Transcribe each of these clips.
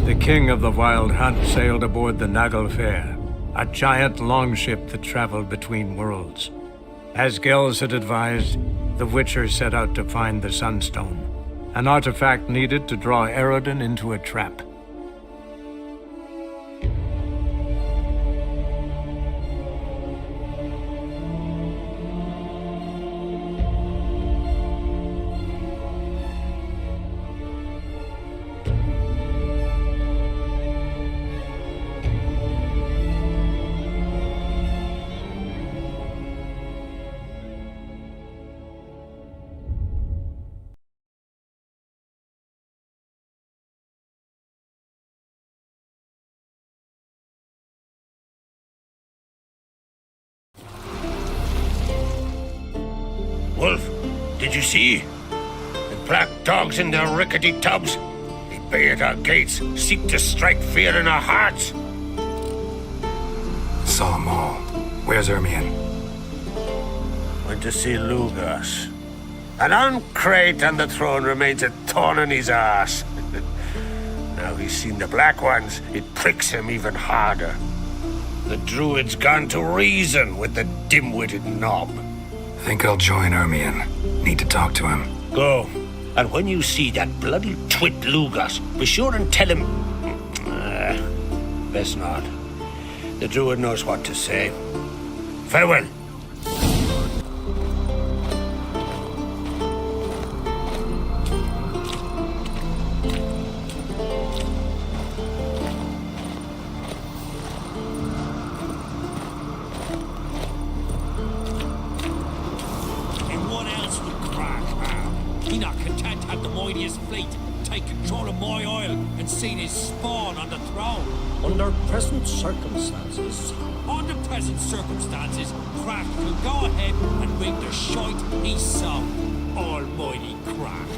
the king of the Wild Hunt sailed aboard the Naglfare, a giant longship that traveled between worlds. As Gels had advised, the Witcher set out to find the Sunstone, an artifact needed to draw Eredin into a trap. Wolf, did you see? The black dogs in their rickety tubs. They bay at our gates, seek to strike fear in our hearts. Saw 'em all. Where's Ermion? Went to see Lugas. An uncrate on the throne remains a thorn in his arse. Now he's seen the Black Ones, it pricks him even harder. The druid's gone to reason with the dim-witted knob. Think I'll join Ermion. Need to talk to him. Go. And when you see that bloody twit Lugas, be sure and tell him... best not. The druid knows what to say. Farewell. He not content to have the mightiest fleet, take control of my oil, and see his spawn on the throne. Under present circumstances, Crack will go ahead and rig the shite he sow. Almighty Crack.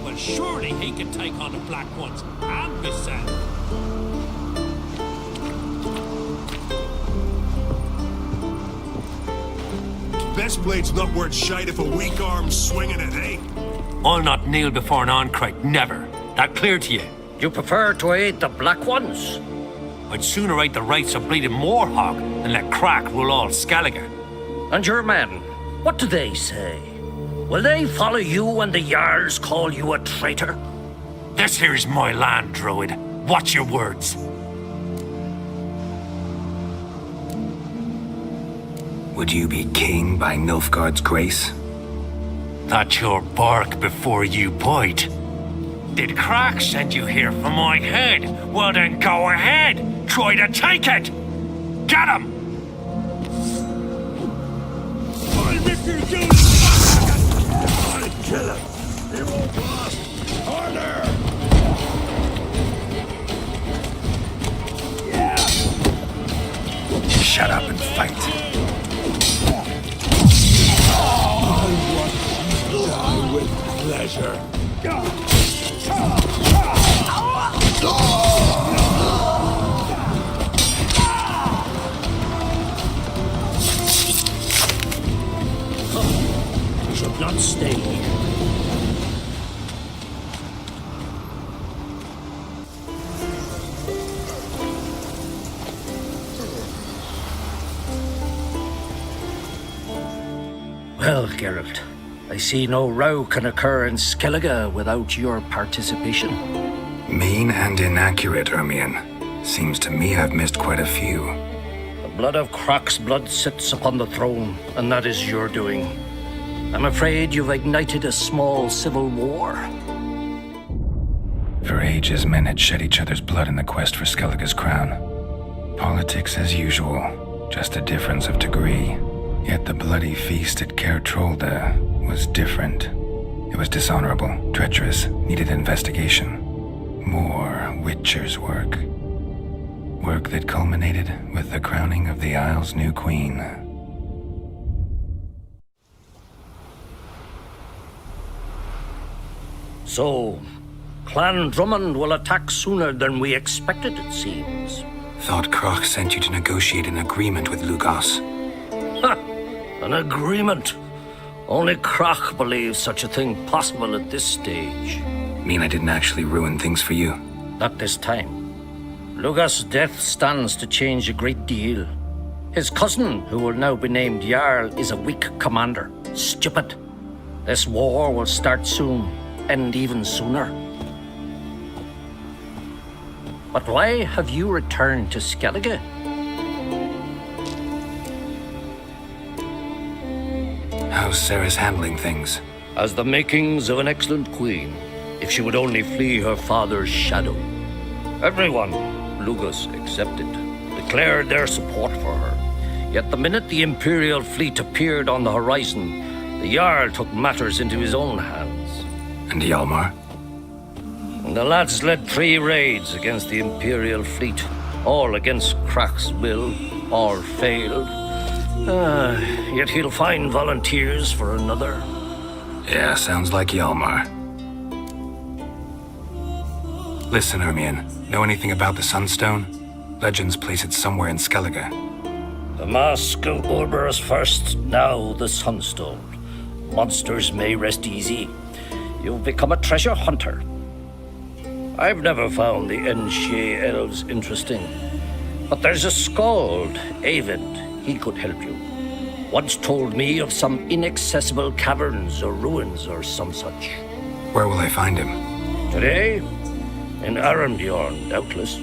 Well, surely he can take on the Black Ones and himself. Best blade's not worth shite if a weak arm's swinging it, eh? I'll not kneel before an Oncrite, never. That clear to you? you prefer to aid the Black Ones? I'd sooner right the rights of bleeding Moorhog than let Crack rule all Skellige. And your men, what do they say? Will they follow you when the Jarls call you a traitor? This here's my land, Druid. Watch your words. Would you be king by Nilfgaard's grace? That's your bark before you bite. Did Crack send you here for my head? Well then go ahead. Try to take it. Get him! I'll kill him. He won't last. Harder! Shut up and fight. With pleasure. You should not stay here. Well, Geralt, I see no row can occur in Skellige without your participation. Mean and inaccurate, Ermion. Seems to me I've missed quite a few. The blood of Croc's blood sits upon the throne, and that is your doing. I'm afraid you've ignited a small civil war. For ages, men had shed each other's blood in the quest for Skellige's crown. Politics as usual, just a difference of degree. Yet the bloody feast at Caer Trolda was different. It was dishonorable, treacherous, needed investigation. More Witcher's work. Work that culminated with the crowning of the Isle's new queen. So, Clan Drummond will attack sooner than we expected, it seems. Thought Croc sent you to negotiate an agreement with Lugas. Ha! An agreement. Only Croc believes such a thing possible at this stage. Mean I didn't actually ruin things for you? Not this time. Lugas' death stands to change a great deal. His cousin, who will now be named Jarl, is a weak commander. Stupid. This war will start soon, end even sooner. But why have you returned to Skellige? How's Sarah's handling things? Has the makings of an excellent queen, if she would only flee her father's shadow. Everyone, Lugas excepted, declared their support for her. Yet the minute the Imperial fleet appeared on the horizon, the Jarl took matters into his own hands. And Hjalmar? The lads led 3 raids against the Imperial fleet, all against Krach's will, all failed. Yet he'll find volunteers for another. Yeah, sounds like Hjalmar. Listen, Hermione, know anything about the Sunstone? Legends place it somewhere in Skellige. The mask of Orberus first, now the Sunstone. Monsters may rest easy. You've become a treasure hunter. I've never found the Enshe elves interesting. But there's a skald, Avid. He could help you. Once told me of some inaccessible caverns or ruins or some such. Where will I find him? Today? In Arendbjorn, doubtless.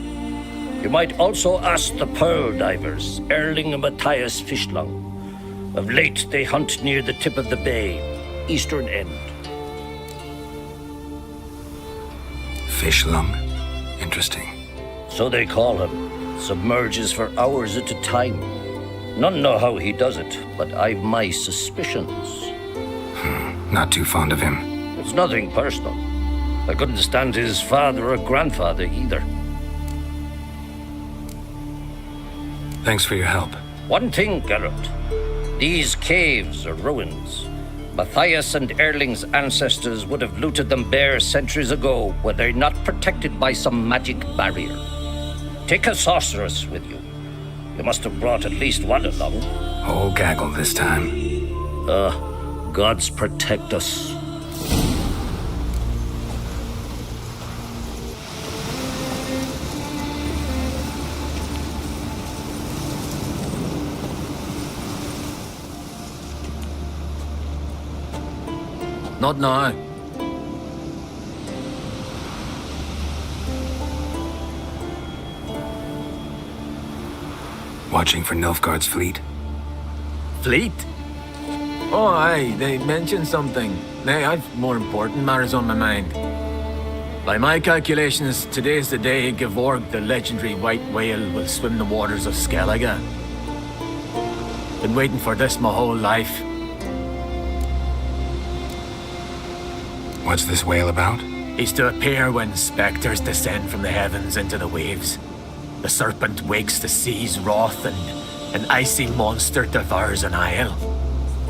You might also ask the pearl divers, Erling and Matthias Fishlung. Of late, they hunt near the tip of the bay, eastern end. Fishlung? Interesting. So they call him. Submerges for hours at a time. None know how he does it, but I've my suspicions. Not too fond of him. It's nothing personal. I couldn't stand his father or grandfather either. Thanks for your help. One thing, Geralt. These caves are ruins. Matthias and Erling's ancestors would have looted them bare centuries ago were they not protected by some magic barrier. Take a sorceress with you. You must have brought at least one along. Whole gaggle this time. Gods protect us. Not now. Watching for Nilfgaard's fleet? Fleet? Oh, aye, they mentioned something. Nay, I've more important matters on my mind. By my calculations, today's the day Gevorg, the legendary white whale, will swim the waters of Skellige. Been waiting for this my whole life. What's this whale about? He's to appear when spectres descend from the heavens into the waves. The serpent wakes the sea's wrath and an icy monster devours an isle.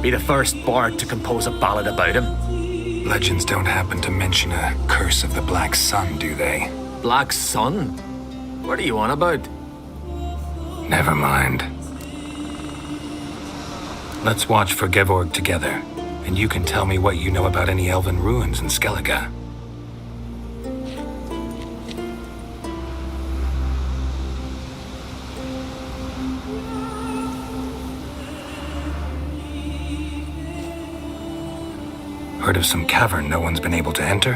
Be the first bard to compose a ballad about him. Legends don't happen to mention a curse of the Black Sun, do they? Black Sun? What are you on about? Never mind. Let's watch for Gevorg together, and you can tell me what you know about any elven ruins in Skellige. Heard of some cavern no one's been able to enter?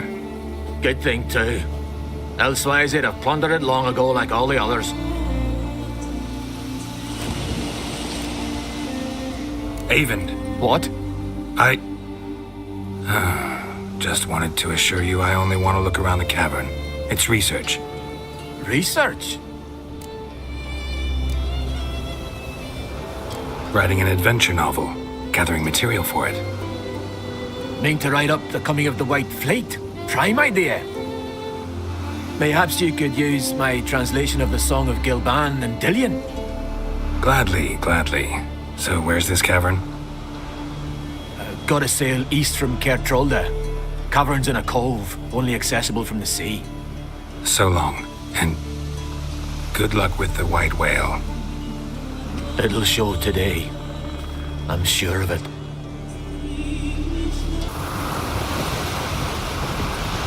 Good thing, too. Elsewise, they'd have plundered it long ago like all the others. Avend. What? I just wanted to assure you I only want to look around the cavern. It's research. Research? Writing an adventure novel, gathering material for it. Mean to write up the coming of the White Fleet? Prime idea. Perhaps you could use my translation of the Song of Gilban and Dillion. Gladly, gladly. So where's this cavern? Gotta sail east from Kertrolda. Cavern's in a cove, only accessible from the sea. So long, and good luck with the white whale. It'll show today. I'm sure of it.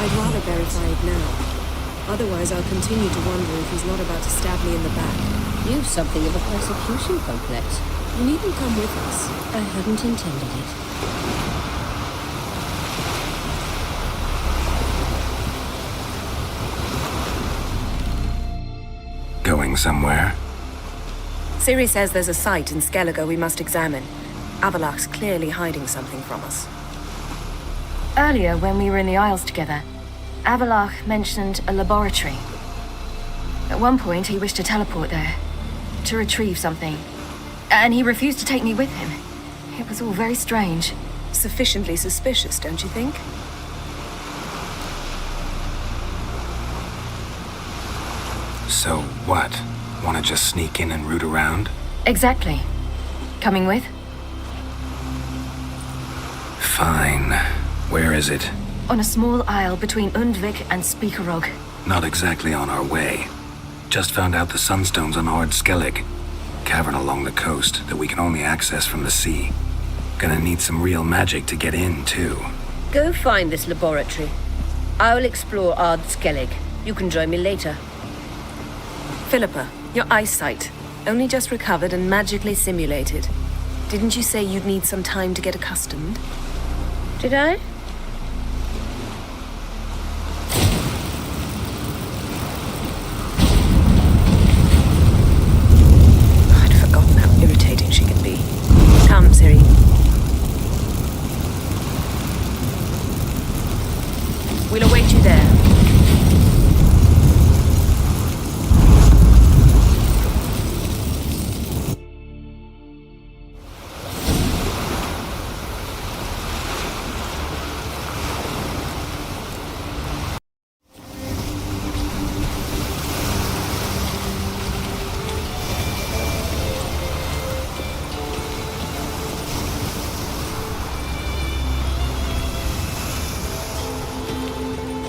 I'd rather verify it now. Otherwise, I'll continue to wonder if he's not about to stab me in the back. You've something of a persecution complex. You needn't come with us. I hadn't intended it. Going somewhere? Ciri says there's a site in Skellige we must examine. Avalach's clearly hiding something from us. Earlier, when we were in the Isles together, Avalach mentioned a laboratory. At one point, he wished to teleport there, to retrieve something. And he refused to take me with him. It was all very strange. Sufficiently suspicious, don't you think? So what? Wanna just sneak in and root around? Exactly. Coming with? Fine. Where is it? On a small isle between Undvik and Speakerog. Not exactly on our way. Just found out the sunstones on Ord Skellig. Cavern along the coast that we can only access from the sea. Gonna need some real magic to get in, too. Go find this laboratory. I'll explore Ard Skellig. You can join me later. Philippa, your eyesight. Only just recovered and magically simulated. Didn't you say you'd need some time to get accustomed? Did I? I'd forgotten how irritating she can be. Come, Ciri. We'll await you there.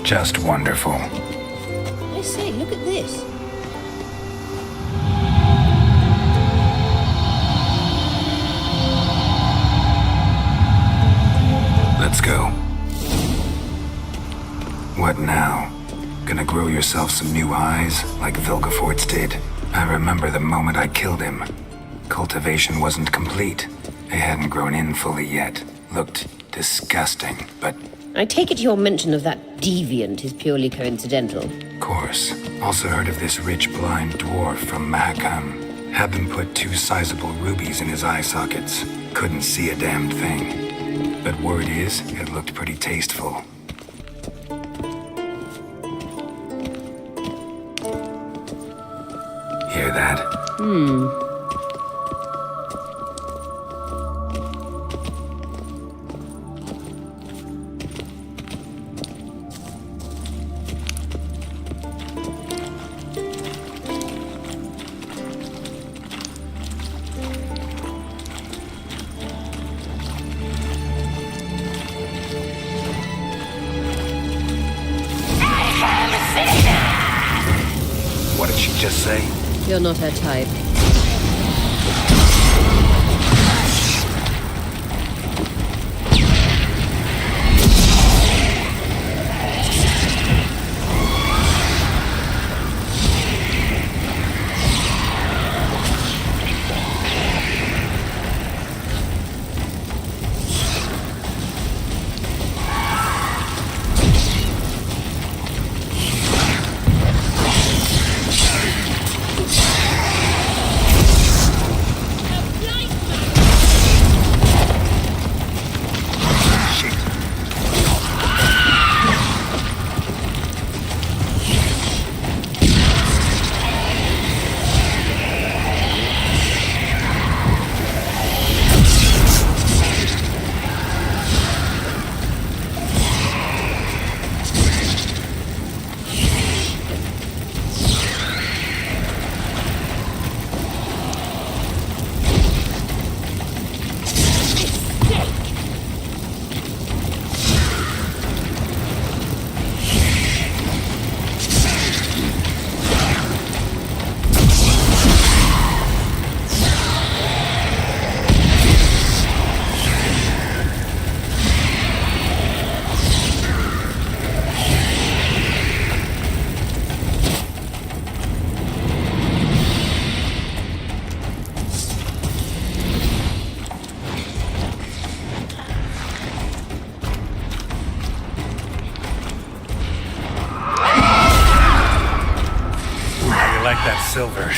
Just wonderful. I say, look at this. Let's go. What now? Gonna grow yourself some new eyes, like Vilgefortz did? I remember the moment I killed him. Cultivation wasn't complete. They hadn't grown in fully yet. Looked disgusting, but... I take it your mention of that deviant is purely coincidental. Course. Also heard of this rich blind dwarf from Mahakam. Had them put 2 sizable rubies in his eye sockets. Couldn't see a damned thing. But word is, it looked pretty tasteful. Hear that? What did she just say? You're not her type. like that silver.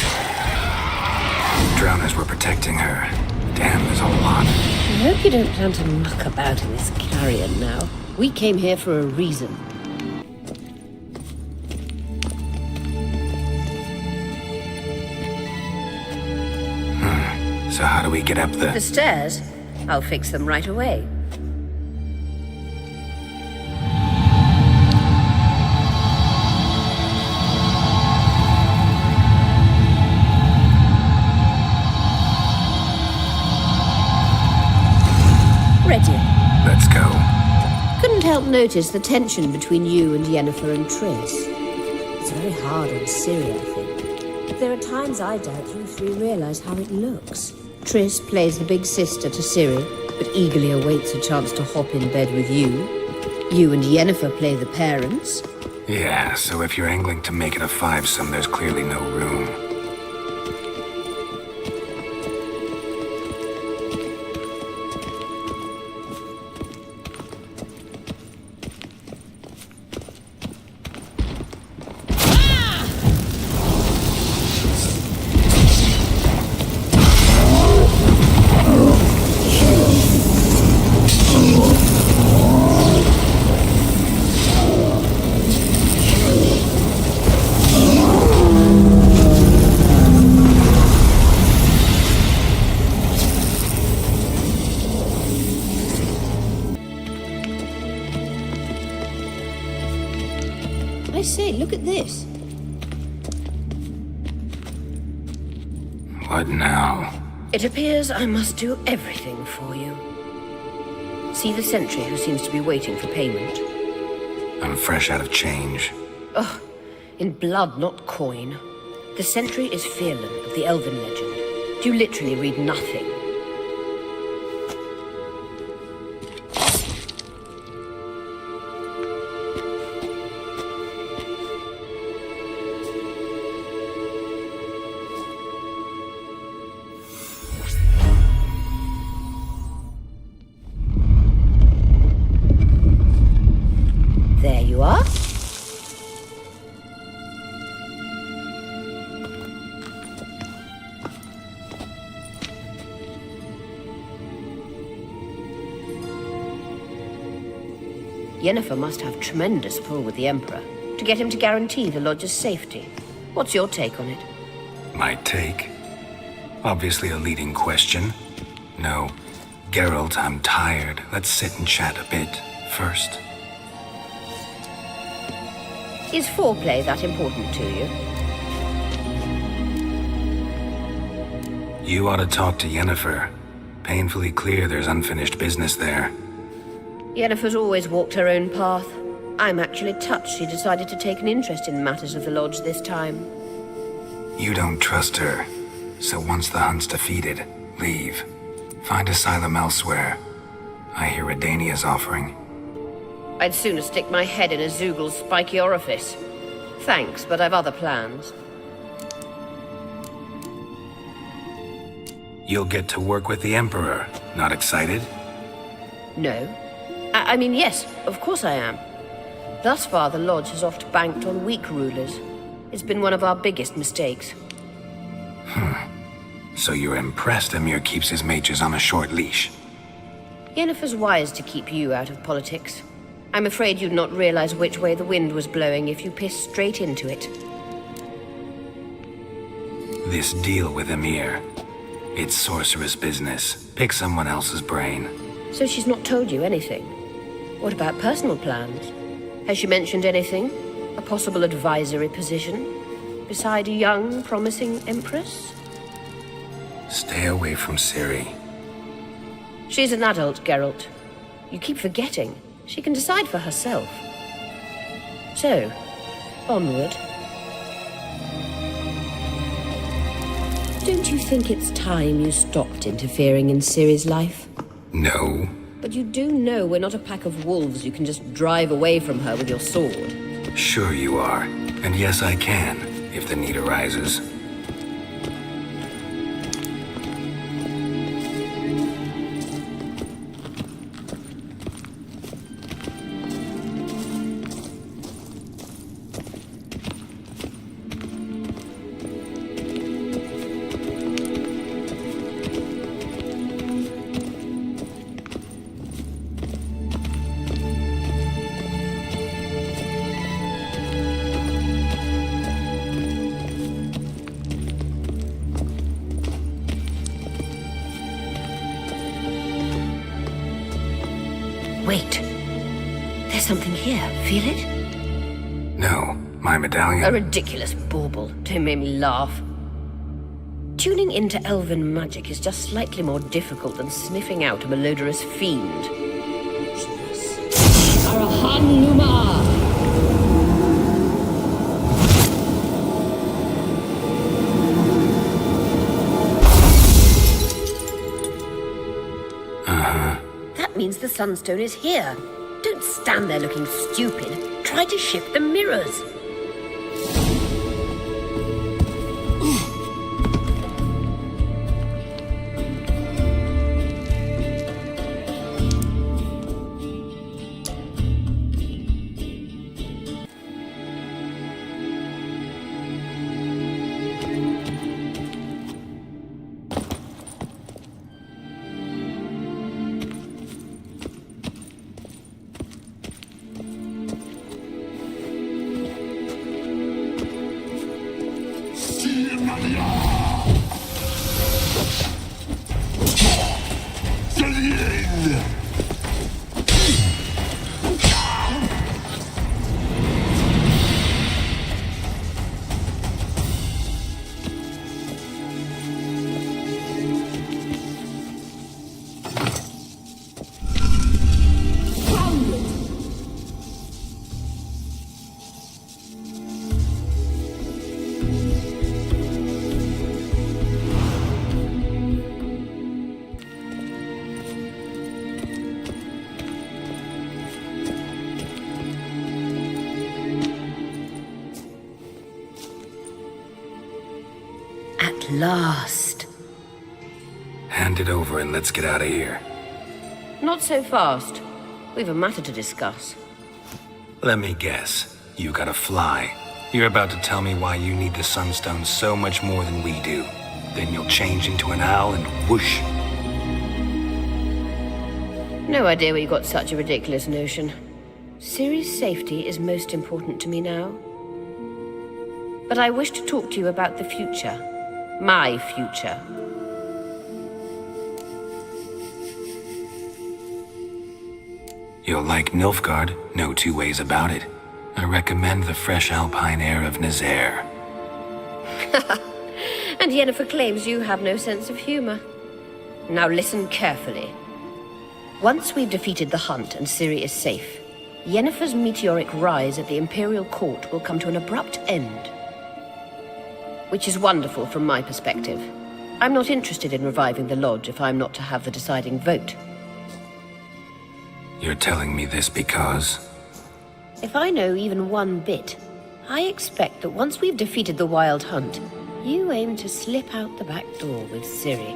Drowners were protecting her. Damn, there's a lot. I hope you don't plan to muck about in this carrion now. We came here for a reason. So how do we get up The stairs? I'll fix them right away. Ready. Let's go. Couldn't help notice the tension between you and Yennefer and Triss. It's very hard on Ciri, I think. There are times I doubt you three realize how it looks. Triss plays the big sister to Ciri, but eagerly awaits a chance to hop in bed with you. You and Yennefer play the parents. Yeah, so if you're angling to make it a five-some, there's clearly no room. I say, look at this. What now? It appears I must do everything for you. See the sentry who seems to be waiting for payment? I'm fresh out of change. Ugh, in blood, not coin. The sentry is Fearlan of the Elven legend. You literally read nothing. There you are. Yennefer must have tremendous pull with the Emperor to get him to guarantee the Lodge's safety. What's your take on it? My take? Obviously a leading question. No. Geralt, I'm tired. Let's sit and chat a bit first. Is foreplay that important to you? You ought to talk to Yennefer. Painfully clear there's unfinished business there. Yennefer's always walked her own path. I'm actually touched she decided to take an interest in matters of the Lodge this time. You don't trust her. So once the hunt's defeated, leave. Find asylum elsewhere. I hear Redania's offering. I'd sooner stick my head in a Zoogl's spiky orifice. Thanks, but I've other plans. You'll get to work with the Emperor. Not excited? No. I mean, yes, of course I am. Thus far, the Lodge has oft banked on weak rulers. It's been one of our biggest mistakes. So you're impressed Emir keeps his mages on a short leash? Yennefer's wise to keep you out of politics. I'm afraid you'd not realize which way the wind was blowing if you pissed straight into it. This deal with Emir. It's sorceress business. Pick someone else's brain. So she's not told you anything? What about personal plans? Has she mentioned anything? A possible advisory position? Beside a young, promising empress? Stay away from Ciri. She's an adult, Geralt. You keep forgetting. She can decide for herself. So, onward. Don't you think it's time you stopped interfering in Ciri's life? No. But you do know we're not a pack of wolves you can just drive away from her with your sword. Sure you are. And yes, I can, if the need arises. Wait. There's something here. Feel it? No, my medallion. A ridiculous bauble. Don't make me laugh. Tuning into elven magic is just slightly more difficult than sniffing out a malodorous fiend. That means the Sunstone is here. Don't stand there looking stupid. Try to shift the mirrors. At last. Hand it over and let's get out of here. Not so fast. We've a matter to discuss. Let me guess. You gotta fly. You're about to tell me why you need the Sunstone so much more than we do. Then you'll change into an owl and whoosh. No idea where you got such a ridiculous notion. Ciri's safety is most important to me now. But I wish to talk to you about the future. My future. You'll like Nilfgaard, no two ways about it. I recommend the fresh alpine air of Nazaire. And Yennefer claims you have no sense of humor. Now listen carefully. Once we've defeated the hunt and Ciri is safe, Yennefer's meteoric rise at the Imperial Court will come to an abrupt end. Which is wonderful from my perspective. I'm not interested in reviving the Lodge if I'm not to have the deciding vote. You're telling me this because... If I know even one bit, I expect that once we've defeated the Wild Hunt, you aim to slip out the back door with Ciri.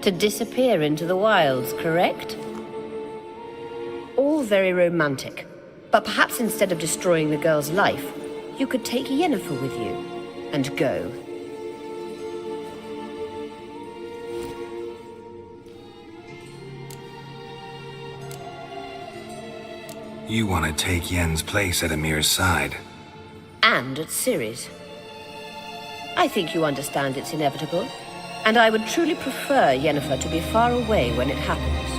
To disappear into the wilds, correct? All very romantic. But perhaps instead of destroying the girl's life, you could take Yennefer with you and go. You want to take Yen's place at Amir's side. And at Ciri's. I think you understand it's inevitable, and I would truly prefer Yennefer to be far away when it happens.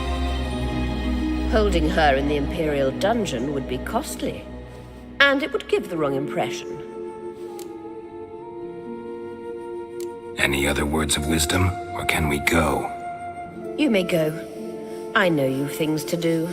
Holding her in the Imperial dungeon would be costly, and it would give the wrong impression. Any other words of wisdom, or can we go? You may go. I know you've things to do.